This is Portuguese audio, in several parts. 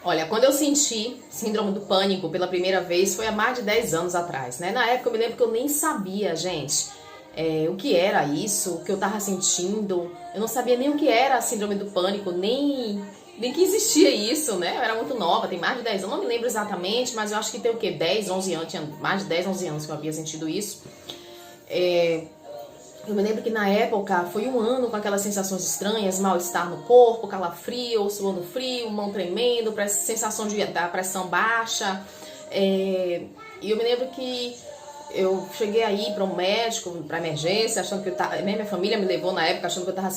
Olha, quando eu senti síndrome do pânico pela primeira vez foi há mais de 10 anos atrás, né? Na época eu me lembro que eu nem sabia, gente, o que era isso, o que eu tava sentindo. Eu não sabia nem o que era a síndrome do pânico, nem que existia isso, né? Eu era muito nova, tem mais de 10 anos, não me lembro exatamente, mas eu acho que tem o quê? 10, 11 anos, tinha mais de 10, 11 anos que eu havia sentido isso. Eu me lembro que na época foi um ano com aquelas sensações estranhas, mal-estar no corpo, calafrio, suando frio, mão tremendo, sensação da pressão baixa. E eu me lembro que eu cheguei aí para um médico, para emergência, achando que minha família me levou na época achando que eu estava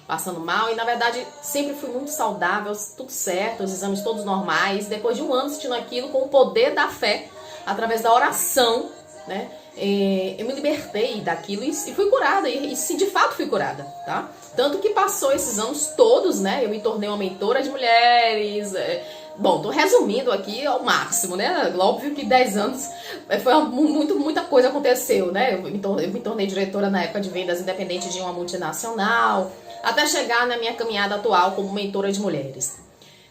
passando mal, e na verdade sempre fui muito saudável, tudo certo, os exames todos normais. Depois de um ano sentindo aquilo, com o poder da fé, através da oração, né? Eu me libertei daquilo e fui curada, e sim, de fato fui curada, tá? Tanto que passou esses anos todos, né? Eu me tornei uma mentora de mulheres. Bom, tô resumindo aqui ao máximo, né? Óbvio que 10 anos foi muita coisa aconteceu, né? Eu me tornei diretora na época de vendas independente de uma multinacional, até chegar na minha caminhada atual como mentora de mulheres.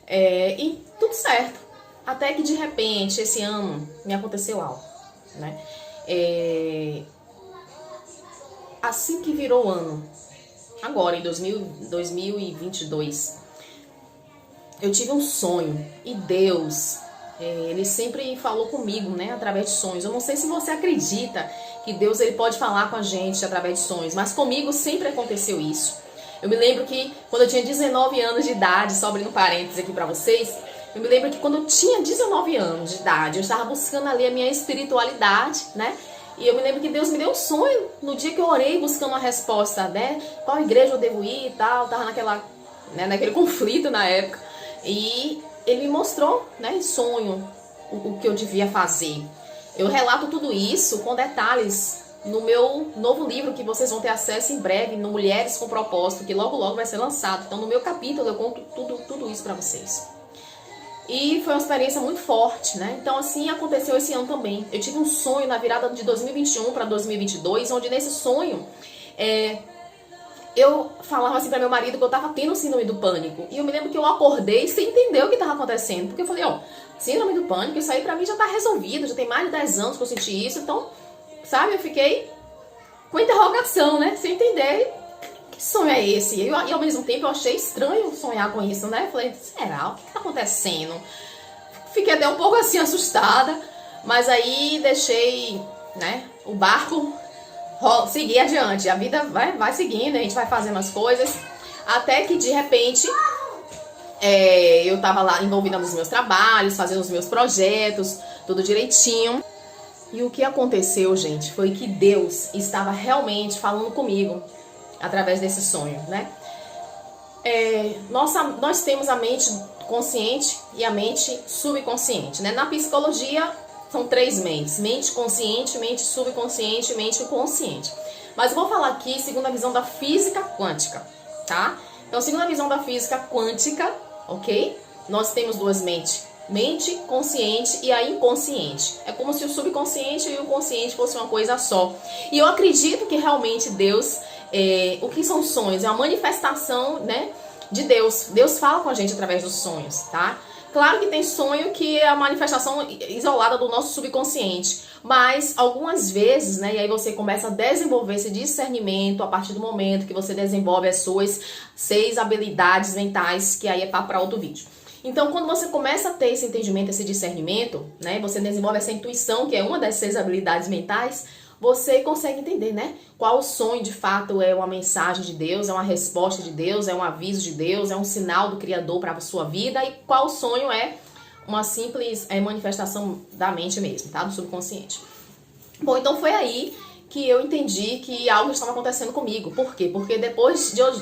E tudo certo. Até que de repente, esse ano, me aconteceu algo, né? Assim que virou o ano, agora em 2022, eu tive um sonho e Deus, ele sempre falou comigo, né, através de sonhos. Eu não sei se você acredita que Deus ele pode falar com a gente através de sonhos, mas comigo sempre aconteceu isso. Eu me lembro que quando eu tinha 19 anos de idade, só abrindo parênteses aqui pra vocês, eu me lembro que quando eu tinha 19 anos de idade, eu estava buscando ali a minha espiritualidade, né? E eu me lembro que Deus me deu um sonho no dia que eu orei buscando uma resposta, né? Qual igreja eu devo ir e tal, tava naquele conflito na época. E ele me mostrou, né, em sonho, o que eu devia fazer. Eu relato tudo isso com detalhes no meu novo livro, que vocês vão ter acesso em breve, no Mulheres com Propósito, que logo logo vai ser lançado. Então no meu capítulo eu conto tudo isso pra vocês. E foi uma experiência muito forte, né? Então assim aconteceu esse ano também. Eu tive um sonho na virada de 2021 para 2022, onde nesse sonho eu falava assim para meu marido que eu tava tendo síndrome do pânico. E eu me lembro que eu acordei sem entender o que tava acontecendo. Porque eu falei, síndrome do pânico, isso aí pra mim já tá resolvido, já tem mais de 10 anos que eu senti isso. Então, sabe, eu fiquei com interrogação, né? Sem entender que sonho é esse. E ao mesmo tempo eu achei estranho sonhar com isso, né? Eu falei, será? O que tá acontecendo? Fiquei até um pouco assim assustada, mas aí deixei, né, o barco seguir adiante. A vida vai seguindo, a gente vai fazendo as coisas, até que de repente eu tava lá envolvida nos meus trabalhos, fazendo os meus projetos, tudo direitinho. E o que aconteceu, gente, foi que Deus estava realmente falando comigo através desse sonho, né? Nós temos a mente consciente e a mente subconsciente, né? Na psicologia são 3 mentes: mente consciente, mente subconsciente e mente consciente. Mas eu vou falar aqui segundo a visão da física quântica, tá? Então, segundo a visão da física quântica, ok? Nós temos 2 mentes: mente consciente e a inconsciente. É como se o subconsciente e o consciente fossem uma coisa só. E eu acredito que realmente Deus, o que são sonhos? É uma manifestação, né, de Deus. Deus fala com a gente através dos sonhos, tá? Claro que tem sonho que é a manifestação isolada do nosso subconsciente, mas algumas vezes, né, e aí você começa a desenvolver esse discernimento a partir do momento que você desenvolve as suas 6 habilidades mentais, que aí é papo para outro vídeo. Então, quando você começa a ter esse entendimento, esse discernimento, né, você desenvolve essa intuição, que é uma das 6 habilidades mentais, você consegue entender, né, qual sonho de fato é uma mensagem de Deus, é uma resposta de Deus, é um aviso de Deus, é um sinal do Criador para a sua vida, e qual sonho é uma simples manifestação da mente mesmo, tá, do subconsciente. Bom, então foi aí que eu entendi que algo estava acontecendo comigo. Por quê? Porque depois de eu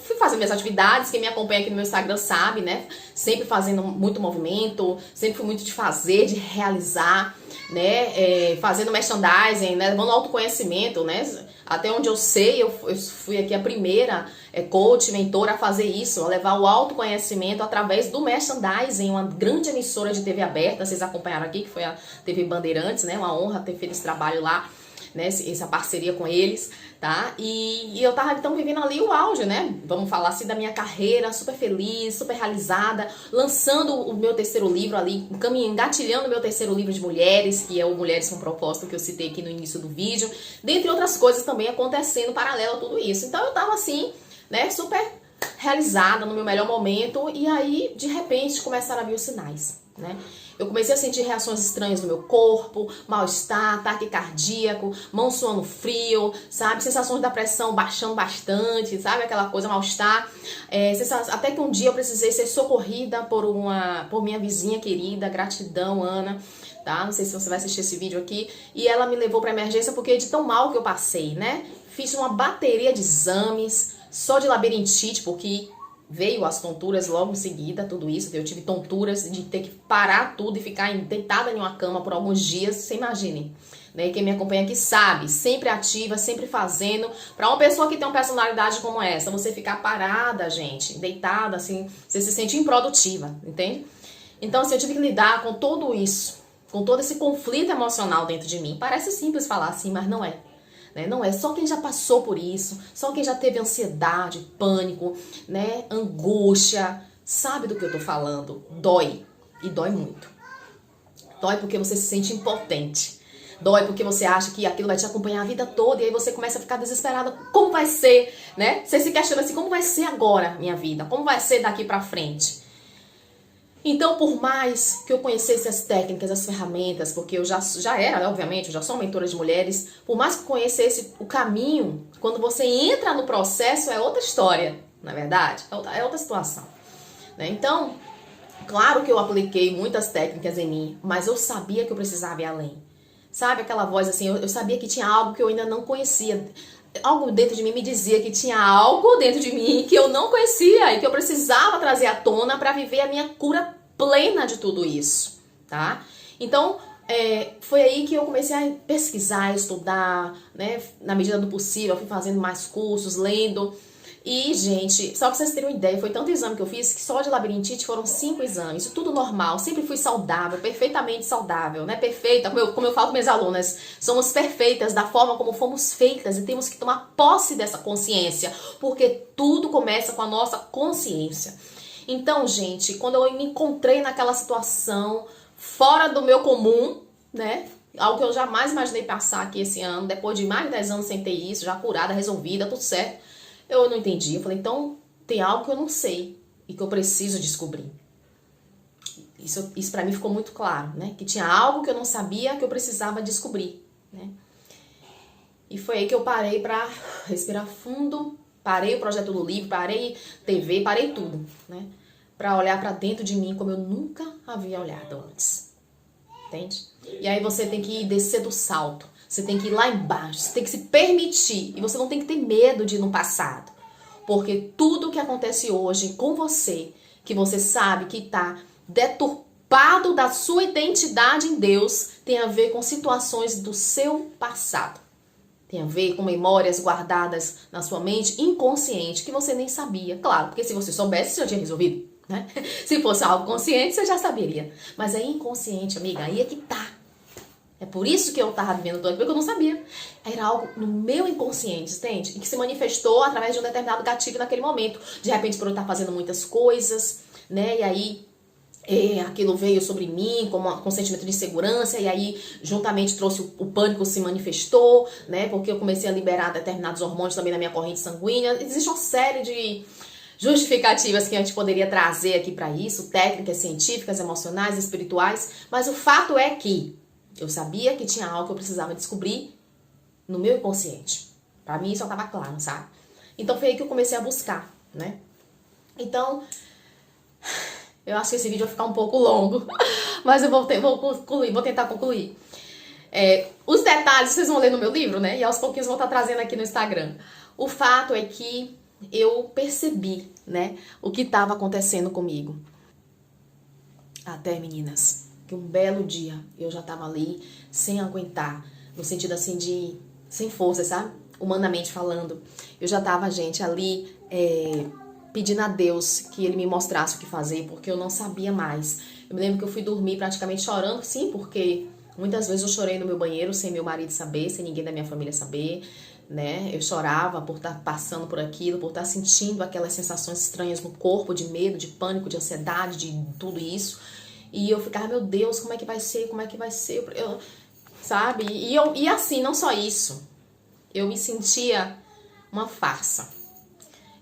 fui fazer minhas atividades, quem me acompanha aqui no meu Instagram sabe, né? Sempre fazendo muito movimento, sempre fui muito de fazer, de realizar, né? Fazendo merchandising, né? Levando autoconhecimento, né? Até onde eu sei, eu fui aqui a primeira coach, mentora a fazer isso, a levar o autoconhecimento através do merchandising, uma grande emissora de TV aberta, vocês acompanharam aqui, que foi a TV Bandeirantes, né? Uma honra ter feito esse trabalho lá. né, essa parceria com eles, tá? E eu tava então vivendo ali o auge, né? Vamos falar assim da minha carreira, super feliz, super realizada, lançando o meu terceiro livro ali, engatilhando o meu terceiro livro de mulheres, que é o Mulheres com Propósito, que eu citei aqui no início do vídeo, dentre outras coisas também acontecendo paralelo a tudo isso. Então eu tava assim, né, super realizada no meu melhor momento, e aí de repente começaram a vir os sinais, né? Eu comecei a sentir reações estranhas no meu corpo, mal-estar, ataque cardíaco, mão suando frio, sabe? Sensações da pressão baixando bastante, sabe? Aquela coisa, mal-estar. Até que um dia eu precisei ser socorrida por minha vizinha querida, gratidão, Ana, tá? Não sei se você vai assistir esse vídeo aqui. E ela me levou pra emergência porque de tão mal que eu passei, né? Fiz uma bateria de exames, só de labirintite, porque veio as tonturas logo em seguida, tudo isso. Eu tive tonturas de ter que parar tudo e ficar deitada em uma cama por alguns dias, você imagine, né? Quem me acompanha aqui sabe, sempre ativa, sempre fazendo. Pra uma pessoa que tem uma personalidade como essa, você ficar parada, gente, deitada, assim, você se sente improdutiva, entende? Então, assim, eu tive que lidar com tudo isso, com todo esse conflito emocional dentro de mim. Parece simples falar assim, mas não é. Não é só quem já passou por isso, só quem já teve ansiedade, pânico, né, angústia, sabe do que eu tô falando. Dói, e dói muito. Dói porque você se sente impotente. Dói porque você acha que aquilo vai te acompanhar a vida toda, e aí você começa a ficar desesperada. Como vai ser, né? Você se questiona assim, como vai ser agora minha vida? Como vai ser daqui pra frente? Então, por mais que eu conhecesse as técnicas, as ferramentas, porque eu já era, né, obviamente, eu já sou mentora de mulheres, por mais que eu conhecesse o caminho, quando você entra no processo é outra história, na verdade, é outra situação, né? Então, claro que eu apliquei muitas técnicas em mim, mas eu sabia que eu precisava ir além. Sabe aquela voz assim, eu sabia que tinha algo que eu ainda não conhecia. Algo dentro de mim me dizia que tinha algo dentro de mim que eu não conhecia e que eu precisava trazer à tona para viver a minha cura plena de tudo isso, tá? Então, foi aí que eu comecei a pesquisar, estudar, né? Na medida do possível, eu fui fazendo mais cursos, lendo. E, gente, só pra vocês terem uma ideia, foi tanto exame que eu fiz que só de labirintite foram 5 exames. Isso tudo normal, sempre fui saudável, perfeitamente saudável, né? Perfeita, como eu falo com minhas alunas, somos perfeitas da forma como fomos feitas e temos que tomar posse dessa consciência, porque tudo começa com a nossa consciência. Então, gente, quando eu me encontrei naquela situação fora do meu comum, né? Algo que eu jamais imaginei passar aqui esse ano, depois de mais de 10 anos sem ter isso, já curada, resolvida, tudo certo. Eu não entendi. Eu falei, então tem algo que eu não sei e que eu preciso descobrir. Isso pra mim ficou muito claro, né? Que tinha algo que eu não sabia que eu precisava descobrir, né? E foi aí que eu parei pra respirar fundo, parei o projeto do livro, parei TV, parei tudo, né? Pra olhar pra dentro de mim como eu nunca havia olhado antes. Entende? E aí você tem que descer do salto. Você tem que ir lá embaixo, você tem que se permitir. E você não tem que ter medo de ir no passado. Porque tudo que acontece hoje com você, que você sabe que está deturpado da sua identidade em Deus, tem a ver com situações do seu passado. Tem a ver com memórias guardadas na sua mente inconsciente, que você nem sabia. Claro, porque se você soubesse, você já tinha resolvido, né? Se fosse algo consciente, você já saberia. Mas é inconsciente, amiga, aí é que tá. É por isso que eu tava vivendo tudo, porque eu não sabia. Era algo no meu inconsciente, entende? E que se manifestou através de um determinado gatilho naquele momento. De repente, por eu estar fazendo muitas coisas, né? E aí, aquilo veio sobre mim com um sentimento de insegurança. E aí, juntamente, trouxe o pânico se manifestou, né? Porque eu comecei a liberar determinados hormônios também na minha corrente sanguínea. Existe uma série de justificativas que a gente poderia trazer aqui para isso. Técnicas científicas, emocionais, espirituais. Mas o fato é que eu sabia que tinha algo que eu precisava descobrir no meu inconsciente. Pra mim isso já tava claro, sabe? Então foi aí que eu comecei a buscar, né? Então, eu acho que esse vídeo vai ficar um pouco longo, mas eu vou tentar concluir. Os detalhes vocês vão ler no meu livro, né? E aos pouquinhos eu vou estar trazendo aqui no Instagram. O fato é que eu percebi, né? O que estava acontecendo comigo. Até, meninas, que um belo dia eu já tava ali sem aguentar, no sentido assim de sem força, sabe? Humanamente falando. Eu já tava, gente, ali pedindo a Deus que Ele me mostrasse o que fazer, porque eu não sabia mais. Eu me lembro que eu fui dormir praticamente chorando, sim, porque Muitas vezes eu chorei no meu banheiro sem meu marido saber, sem ninguém da minha família saber, né? Eu chorava por estar passando por aquilo, por estar sentindo aquelas sensações estranhas no corpo, de medo, de pânico, de ansiedade, de tudo isso. E eu ficava, meu Deus, como é que vai ser? Como é que vai ser? Sabe? E assim, não só isso. Eu me sentia uma farsa.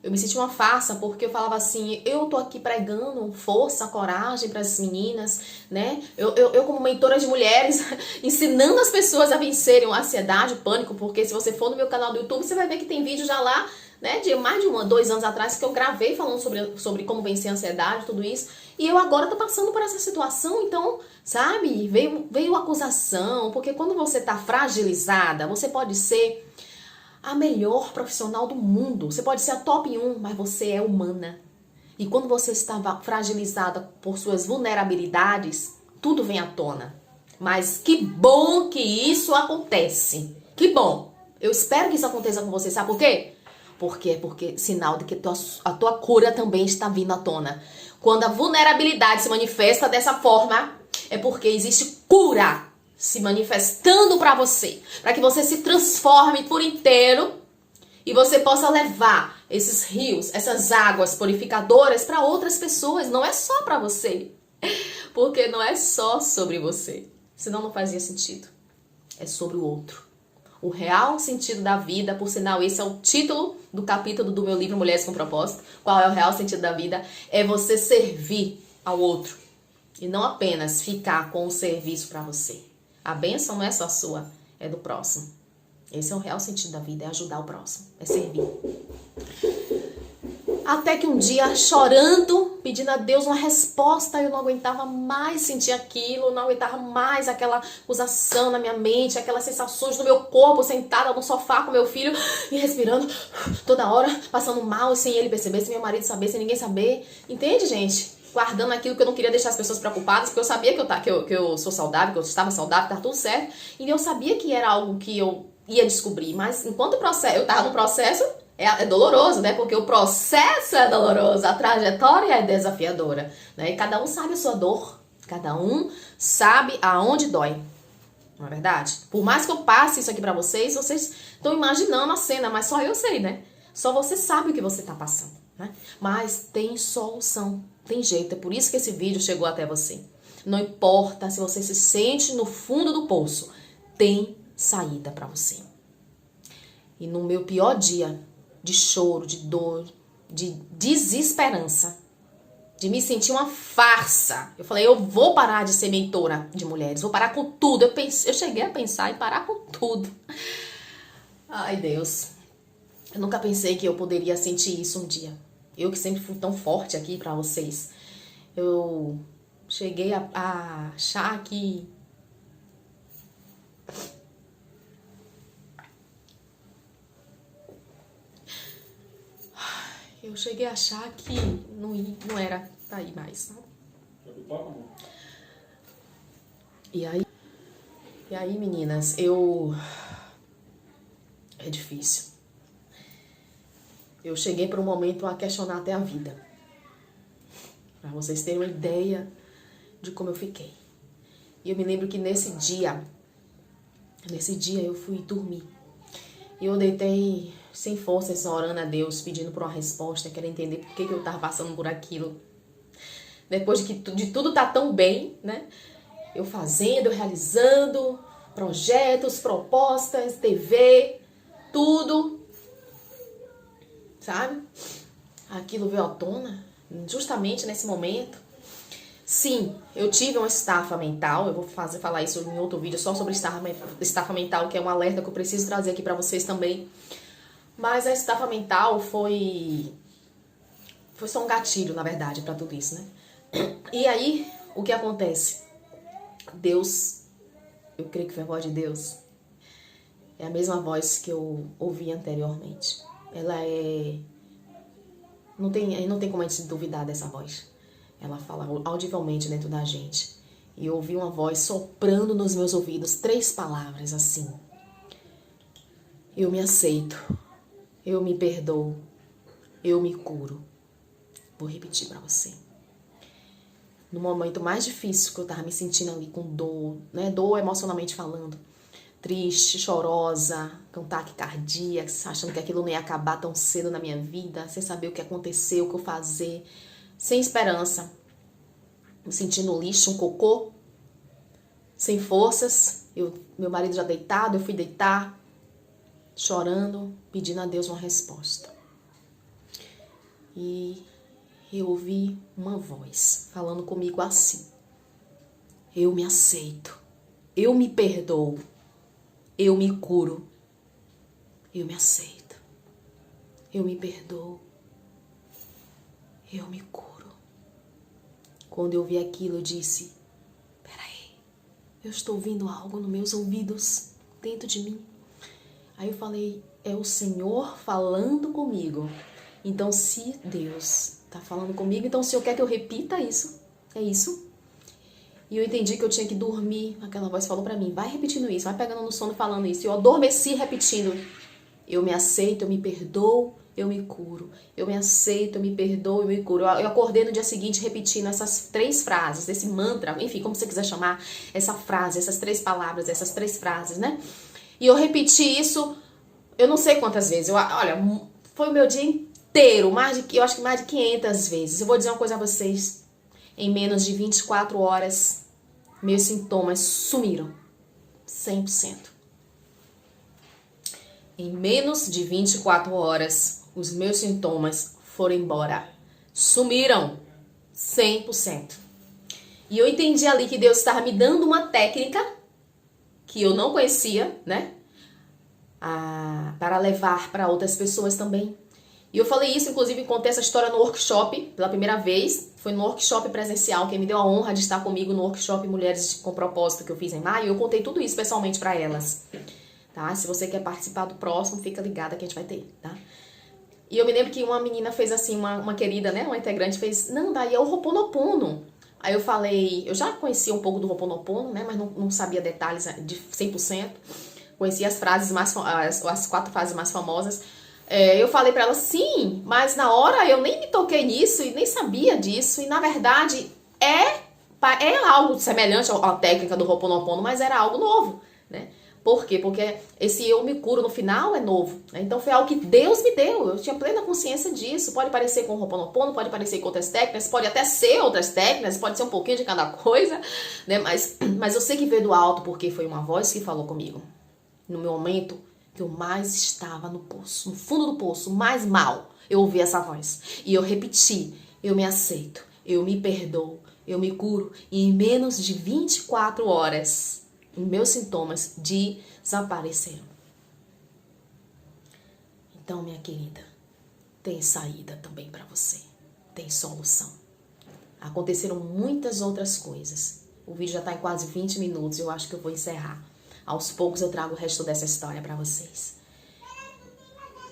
Eu me sentia uma farsa porque eu falava assim, eu tô aqui pregando força, coragem para as meninas, né? Eu como mentora de mulheres, ensinando as pessoas a vencerem a ansiedade, o pânico, porque se você for no meu canal do YouTube, você vai ver que tem vídeo já lá, né, de mais de 2 anos atrás, que eu gravei falando sobre como vencer a ansiedade, tudo isso. E eu agora tô passando por essa situação, então, sabe, veio acusação, porque quando você tá fragilizada, você pode ser a melhor profissional do mundo. Você pode ser a top 1, mas você é humana. E quando você está fragilizada por suas vulnerabilidades, tudo vem à tona. Mas que bom que isso acontece. Que bom. Eu espero que isso aconteça com você. Sabe por quê? Porque sinal de que a tua cura também está vindo à tona. Quando a vulnerabilidade se manifesta dessa forma, é porque existe cura se manifestando para você, para que você se transforme por inteiro e você possa levar esses rios, essas águas purificadoras para outras pessoas, não é só para você, porque não é só sobre você, senão não fazia sentido, é sobre o outro. O real sentido da vida, por sinal, esse é o título do capítulo do meu livro Mulheres com Propósito. Qual é o real sentido da vida? É você servir ao outro e não apenas ficar com o serviço para você. A bênção não é só sua, é do próximo. Esse é o real sentido da vida, é ajudar o próximo, é servir. Até que um dia, chorando, pedindo a Deus uma resposta, eu não aguentava mais sentir aquilo, não aguentava mais aquela acusação na minha mente, aquelas sensações no meu corpo, sentada no sofá com meu filho e respirando toda hora, passando mal, sem ele perceber, sem meu marido saber, sem ninguém saber. Entende, gente? Guardando aquilo que eu não queria deixar as pessoas preocupadas, porque eu sabia que eu sou saudável, que eu estava saudável, que estava tudo certo. E eu sabia que era algo que eu ia descobrir, mas enquanto eu estava no processo, é doloroso, né? Porque o processo é doloroso, a trajetória é desafiadora, né? E cada um sabe a sua dor, cada um sabe aonde dói, não é verdade? Por mais que eu passe isso aqui pra vocês, vocês estão imaginando a cena, mas só eu sei, né? Só você sabe o que você tá passando, né? Mas tem solução, tem jeito, é por isso que esse vídeo chegou até você. Não importa se você se sente no fundo do poço, tem saída pra você. E no meu pior dia de choro, de dor, de desesperança, de me sentir uma farsa, eu falei, eu vou parar de ser mentora de mulheres, vou parar com tudo. Eu cheguei a pensar em parar com tudo. Ai, Deus, eu nunca pensei que eu poderia sentir isso um dia. Eu que sempre fui tão forte aqui pra vocês. Eu cheguei a achar que não era pra ir mais, sabe? E aí, meninas, é difícil. Eu cheguei para um momento a questionar até a vida. Pra vocês terem uma ideia de como eu fiquei. E eu me lembro que nesse dia eu fui dormir. E eu deitei sem forças, orando a Deus, pedindo por uma resposta, querendo entender por que eu tava passando por aquilo. Depois de tudo tá tão bem, né? Eu fazendo, eu realizando projetos, propostas, TV, tudo, sabe? Aquilo veio à tona, justamente nesse momento. Sim, eu tive uma estafa mental, eu vou falar isso em outro vídeo só sobre estafa mental, que é um alerta que eu preciso trazer aqui pra vocês também. Mas a estafa mental foi só um gatilho, na verdade, pra tudo isso, né? E aí, o que acontece? Deus, eu creio que foi a voz de Deus, é a mesma voz que eu ouvi anteriormente. Ela não tem como a gente duvidar dessa voz. Ela fala audivelmente dentro da gente. E eu ouvi uma voz soprando nos meus ouvidos 3 palavras assim: eu me aceito, eu me perdoo, eu me curo. Vou repetir pra você. no momento mais difícil, que eu tava me sentindo ali com dor, né? Dor emocionalmente falando. Triste, chorosa, com taquicardia, achando que aquilo não ia acabar tão cedo na minha vida, sem saber o que aconteceu, o que eu fazer, sem esperança, me sentindo lixo, um cocô, sem forças. Meu marido já deitado, eu fui deitar, chorando, pedindo a Deus uma resposta. E eu ouvi uma voz falando comigo assim: eu me aceito, eu me perdoo, eu me curo, eu me aceito, eu me perdoo, eu me curo. Quando eu vi aquilo, eu disse: peraí, eu estou ouvindo algo nos meus ouvidos, dentro de mim. Aí eu falei: é o Senhor falando comigo. Então, se Deus está falando comigo, então o Senhor quer que eu repita isso, é isso. E eu entendi que eu tinha que dormir. Aquela voz falou pra mim: vai repetindo isso, vai pegando no sono falando isso. E eu adormeci repetindo: eu me aceito, eu me perdoo, eu me curo. Eu me aceito, eu me perdoo, eu me curo. Eu acordei no dia seguinte repetindo essas 3 frases, esse mantra, enfim, como você quiser chamar, essa frase, essas 3 palavras, essas 3 frases, né? E eu repeti isso, eu não sei quantas vezes. Olha, foi o meu dia inteiro, eu acho que mais de 500 vezes. Eu vou dizer uma coisa a vocês: em menos de 24 horas, meus sintomas sumiram. 100%. Em menos de 24 horas, os meus sintomas foram embora. Sumiram. 100%. E eu entendi ali que Deus estava me dando uma técnica que eu não conhecia, né? Para levar para outras pessoas também. E eu falei isso, inclusive, contei essa história no workshop pela primeira vez. Foi no workshop presencial, quem me deu a honra de estar comigo no workshop Mulheres com Propósito que eu fiz em maio. Eu contei tudo isso pessoalmente para elas. Tá? Se você quer participar do próximo, fica ligada que a gente vai ter, tá? E eu me lembro que uma menina fez assim, uma querida, né? Uma integrante fez: não, daí é o Ho'oponopono. Aí eu falei, eu já conhecia um pouco do Ho'oponopono, né? Mas não sabia detalhes de 100%. Conhecia as frases as 4 frases mais famosas. Eu falei pra ela: sim, mas na hora eu nem me toquei nisso e nem sabia disso. E na verdade é algo semelhante à técnica do Ho'oponopono, mas era algo novo, né? Por quê? Porque esse eu me curo no final é novo, né? Então foi algo que Deus me deu, eu tinha plena consciência disso. Pode parecer com o Ho'oponopono, pode parecer com outras técnicas, pode até ser outras técnicas, pode ser um pouquinho de cada coisa, né? Mas eu sei que veio do alto, porque foi uma voz que falou comigo. No meu momento que eu mais estava no poço, no fundo do poço, mais mal, eu ouvi essa voz. E eu repeti: eu me aceito, eu me perdoo, eu me curo. E em menos de 24 horas, meus sintomas desapareceram. Então, minha querida, tem saída também para você. Tem solução. Aconteceram muitas outras coisas. O vídeo já está em quase 20 minutos. Eu acho que eu vou encerrar. Aos poucos eu trago o resto dessa história para vocês.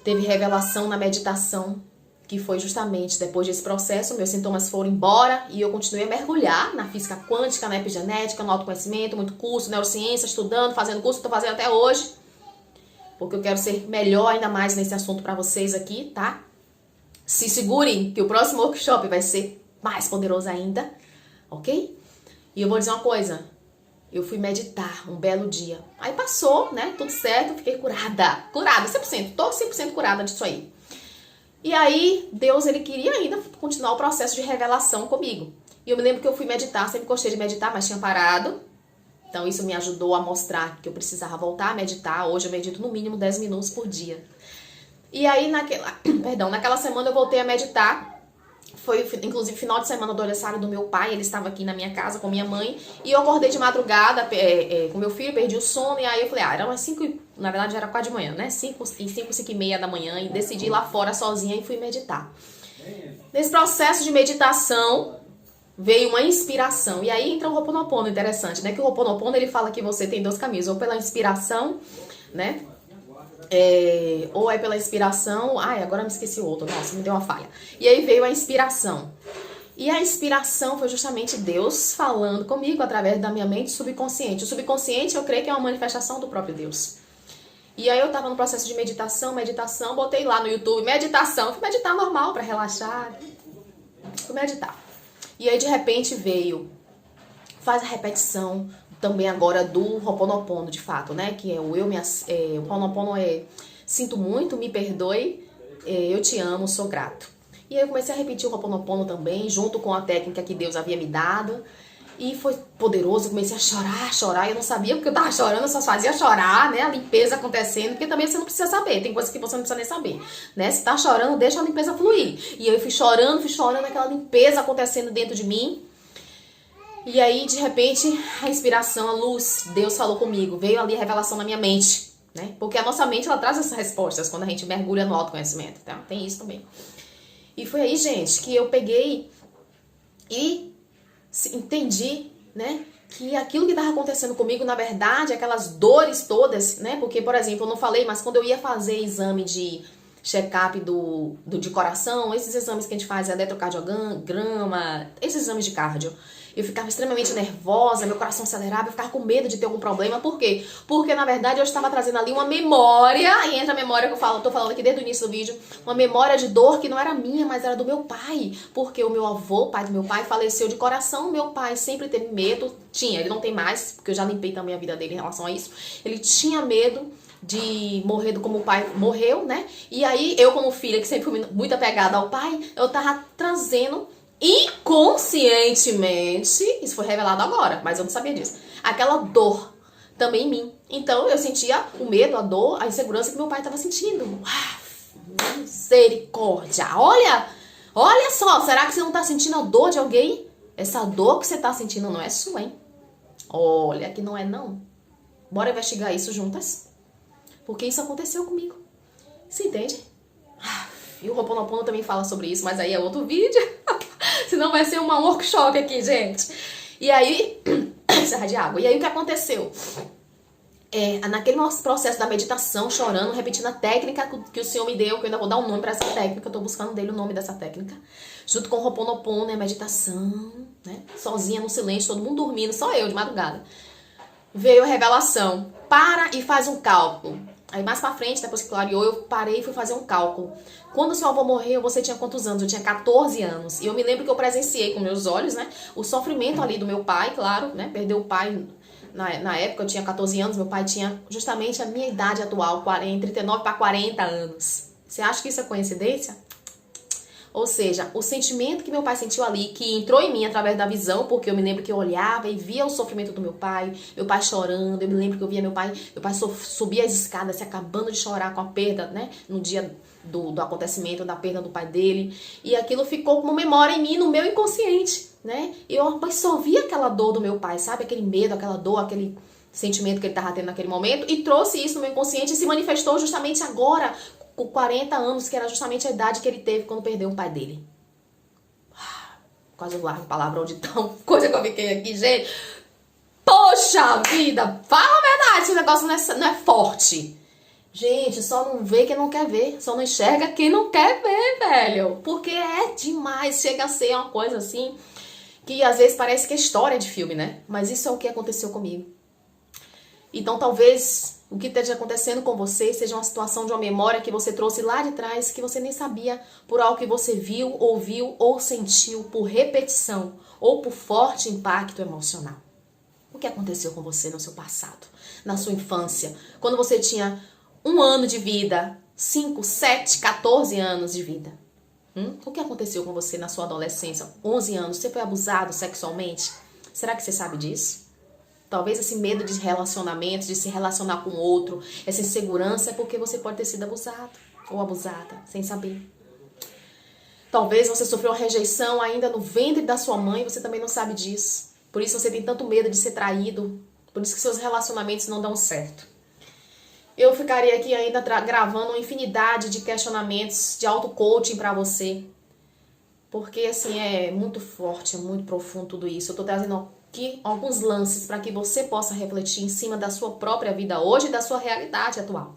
Teve revelação na meditação, que foi justamente depois desse processo, meus sintomas foram embora e eu continuei a mergulhar na física quântica, na epigenética, no autoconhecimento, muito curso, neurociência, estudando, fazendo curso, estou fazendo até hoje, porque eu quero ser melhor ainda mais nesse assunto para vocês aqui, tá? Se segurem que o próximo workshop vai ser mais poderoso ainda, ok? E eu vou dizer uma coisa: eu fui meditar um belo dia. Aí passou, né? Tudo certo, fiquei curada. Curada, 100%. Tô 100% curada disso aí. E aí, Deus, ele queria ainda continuar o processo de revelação comigo. E eu me lembro que eu fui meditar, sempre gostei de meditar, mas tinha parado. Então isso me ajudou a mostrar que eu precisava voltar a meditar. Hoje eu medito no mínimo 10 minutos por dia. E aí, naquela semana eu voltei a meditar. Foi, inclusive, final de semana do aniversário do meu pai. Ele estava aqui na minha casa com minha mãe. E eu acordei de madrugada com meu filho, perdi o sono. E aí eu falei, era umas 5, na verdade era 4 de manhã, né? 5 e meia da manhã. E decidi ir lá fora sozinha e fui meditar. Nesse processo de meditação, veio uma inspiração. E aí entra o Ho'oponopono, interessante, né? Que o Ho'oponopono, ele fala que você tem 2 caminhos. Ou pela inspiração, né? Ou é pela inspiração. Ai, agora me esqueci o outro. Nossa, me deu uma falha. E aí veio a inspiração. E a inspiração foi justamente Deus falando comigo através da minha mente subconsciente. O subconsciente, eu creio que é uma manifestação do próprio Deus. E aí eu tava no processo de meditação, botei lá no YouTube, meditação. Fui meditar normal pra relaxar. Fui meditar. E aí de repente veio, faz a repetição também agora do Ho'oponopono, de fato, né? Que é o o Ho'oponopono é sinto muito, me perdoe, eu te amo, sou grato. E aí eu comecei a repetir o Ho'oponopono também, junto com a técnica que Deus havia me dado. E foi poderoso, eu comecei a chorar, eu não sabia porque eu tava chorando, eu só fazia chorar, né, a limpeza acontecendo, porque também você não precisa saber, tem coisas que você não precisa nem saber, né, se tá chorando, deixa a limpeza fluir. E eu fui chorando, aquela limpeza acontecendo dentro de mim, e aí, de repente, a inspiração, a luz, Deus falou comigo, veio ali a revelação na minha mente, né, porque a nossa mente, ela traz essas respostas quando a gente mergulha no autoconhecimento, tá? Tem isso também. E foi aí, gente, que eu peguei e entendi, né, que aquilo que estava acontecendo comigo, na verdade, aquelas dores todas, né, porque, por exemplo, eu não falei, mas quando eu ia fazer exame de check-up de coração, esses exames que a gente faz, eletrocardiograma, esses exames de cardio, eu ficava extremamente nervosa, meu coração acelerava, eu ficava com medo de ter algum problema. Por quê? Porque, na verdade, eu estava trazendo ali uma memória, e entra a memória que eu tô falando aqui desde o início do vídeo, uma memória de dor que não era minha, mas era do meu pai. Porque o meu avô, pai do meu pai, faleceu de coração, meu pai sempre teve medo, ele não tem mais, porque eu já limpei também a vida dele em relação a isso, ele tinha medo de morrer como o pai morreu, né? E aí, eu como filha, que sempre fui muito apegada ao pai, eu tava trazendo inconscientemente, isso foi revelado agora, mas eu não sabia disso, aquela dor também em mim. Então eu sentia o medo, a dor, a insegurança que meu pai estava sentindo. Misericórdia! Olha só, será que você não está sentindo a dor de alguém? Essa dor que você está sentindo não é sua, hein? Olha que não é não. Bora investigar isso juntas? Porque isso aconteceu comigo. Você entende? E o Ho'oponopono também fala sobre isso, mas aí é outro vídeo. Senão vai ser um workshop aqui, gente. E aí, serra de água. E aí o que aconteceu? Naquele nosso processo da meditação, chorando, repetindo a técnica que o Senhor me deu, que eu ainda vou dar um nome pra essa técnica, eu tô buscando dele o nome dessa técnica. Junto com o Ho'oponopono, né, meditação, né? Sozinha no silêncio, todo mundo dormindo, só eu de madrugada. Veio a revelação. Para e faz um cálculo. Aí mais pra frente, depois que clareou, eu parei e fui fazer um cálculo. Quando o seu avô morreu, você tinha quantos anos? Eu tinha 14 anos. E eu me lembro que eu presenciei com meus olhos, né, o sofrimento ali do meu pai, claro, né, perdeu o pai na época, eu tinha 14 anos, meu pai tinha justamente a minha idade atual, 39 para 40 anos. Você acha que isso é coincidência? Ou seja, o sentimento que meu pai sentiu ali, que entrou em mim através da visão, porque eu me lembro que eu olhava e via o sofrimento do meu pai chorando, eu me lembro que eu via meu pai subir as escadas, se acabando de chorar com a perda, né, no dia do acontecimento, da perda do pai dele, e aquilo ficou como memória em mim, no meu inconsciente, né, e eu só via aquela dor do meu pai, sabe, aquele medo, aquela dor, aquele sentimento que ele estava tendo naquele momento, e trouxe isso no meu inconsciente e se manifestou justamente agora, com 40 anos, que era justamente a idade que ele teve quando perdeu o pai dele. Quase eu largo palavrão de tão coisa que eu fiquei aqui, gente. Poxa vida, fala a verdade, esse negócio não é forte. Gente, só não vê quem não quer ver, só não enxerga quem não quer ver, velho. Porque é demais, chega a ser uma coisa assim, que às vezes parece que é história de filme, né? Mas isso é o que aconteceu comigo. Então talvez o que esteja acontecendo com você seja uma situação de uma memória que você trouxe lá de trás, que você nem sabia, por algo que você viu, ouviu ou sentiu por repetição ou por forte impacto emocional. O que aconteceu com você no seu passado, na sua infância, quando você tinha 1 ano de vida, 5, 7, 14 anos de vida? O que aconteceu com você na sua adolescência, 11 anos? Você foi abusado sexualmente? Será que você sabe disso? Talvez esse medo de relacionamentos, de se relacionar com outro, essa insegurança é porque você pode ter sido abusado ou abusada, sem saber. Talvez você sofreu uma rejeição ainda no ventre da sua mãe e você também não sabe disso. Por isso você tem tanto medo de ser traído, por isso que seus relacionamentos não dão certo. Eu ficaria aqui ainda gravando uma infinidade de questionamentos de auto-coaching pra você. Porque assim, é muito forte, é muito profundo tudo isso. Eu tô trazendo aqui alguns lances para que você possa refletir em cima da sua própria vida hoje e da sua realidade atual.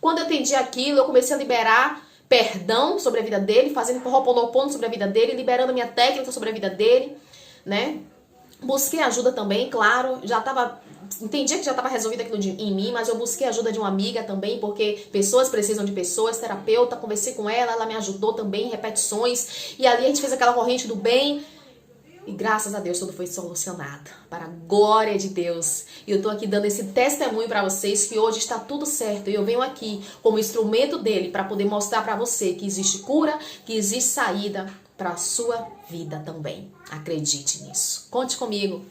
Quando eu entendi aquilo, eu comecei a liberar perdão sobre a vida dele, fazendo Ho'oponopono sobre a vida dele, liberando minha técnica sobre a vida dele, né? Busquei ajuda também, claro, entendi que já estava resolvido aquilo em mim, mas eu busquei ajuda de uma amiga também, porque pessoas precisam de pessoas, terapeuta, conversei com ela, ela me ajudou também, repetições, e ali a gente fez aquela corrente do bem. E graças a Deus tudo foi solucionado, para a glória de Deus. E eu tô aqui dando esse testemunho para vocês que hoje está tudo certo. E eu venho aqui como instrumento dele para poder mostrar para você que existe cura, que existe saída para a sua vida também. Acredite nisso. Conte comigo.